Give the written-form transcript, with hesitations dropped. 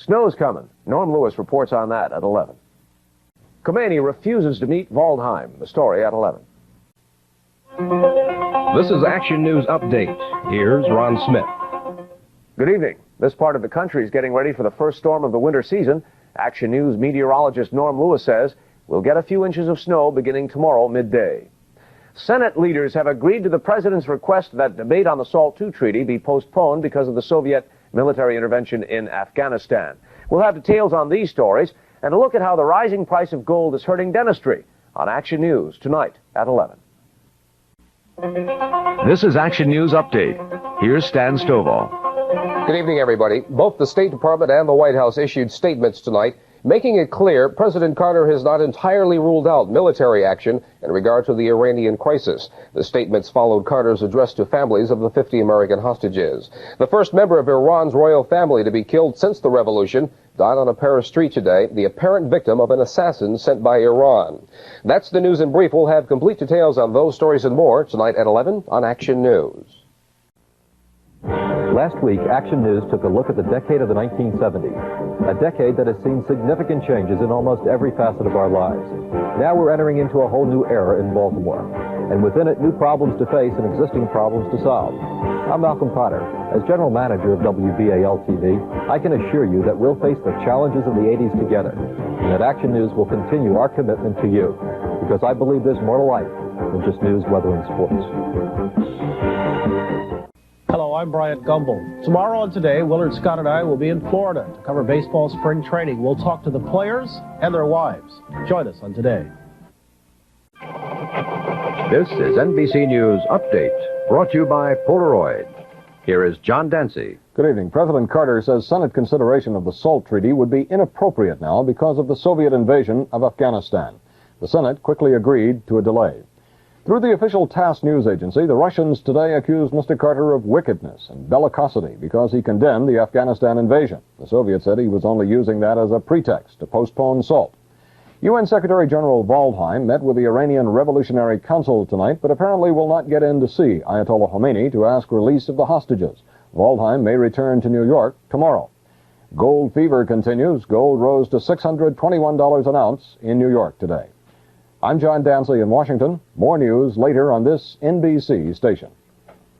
Snow's coming. Norm Lewis reports on that at 11. Khomeini refuses to meet Waldheim. The story at 11. This is Action News Update. Here's Ron Smith. Good evening. This part of the country is getting ready for the first storm of the winter season. Action News meteorologist Norm Lewis says we'll get a few inches of snow beginning tomorrow midday. Senate leaders have agreed to the president's request that debate on the SALT II treaty be postponed because of the Soviet military intervention in Afghanistan. We'll have details on these stories and a look at how the rising price of gold is hurting dentistry on Action News tonight at 11. This is Action News Update. Here's Stan Stovall. Good evening, everybody. Both the State Department and the White House issued statements tonight making it clear President Carter has not entirely ruled out military action in regard to the Iranian crisis. The statements followed Carter's address to families of the 50 American hostages. The first member of Iran's royal family to be killed since the revolution died on a Paris street today, the apparent victim of an assassin sent by Iran. That's the news in brief. We'll have complete details on those stories and more tonight at 11 on Action News. Last week, Action News took a look at the decade of the 1970s, a decade that has seen significant changes in almost every facet of our lives. Now we're entering into a whole new era in Baltimore, and within it, new problems to face and existing problems to solve. I'm Malcolm Potter. As General Manager of WBAL-TV, I can assure you that we'll face the challenges of the 80s together, and that Action News will continue our commitment to you, because I believe there's more to life than just news, weather, and sports. Hello, I'm Bryant Gumbel. Tomorrow on Today, Willard Scott and I will be in Florida to cover baseball spring training. We'll talk to the players and their wives. Join us on Today. This is NBC News Update, brought to you by Polaroid. Here is John Dancy. Good evening. President Carter says Senate consideration of the SALT treaty would be inappropriate now because of the Soviet invasion of Afghanistan. The Senate quickly agreed to a delay. Through the official TASS news agency, the Russians today accused Mr. Carter of wickedness and bellicosity because he condemned the Afghanistan invasion. The Soviets said he was only using that as a pretext to postpone SALT. UN Secretary General Waldheim met with the Iranian Revolutionary Council tonight, but apparently will not get in to see Ayatollah Khomeini to ask release of the hostages. Waldheim may return to New York tomorrow. Gold fever continues. Gold rose to $621 an ounce in New York today. I'm John Dancy in Washington. More news later on this NBC station.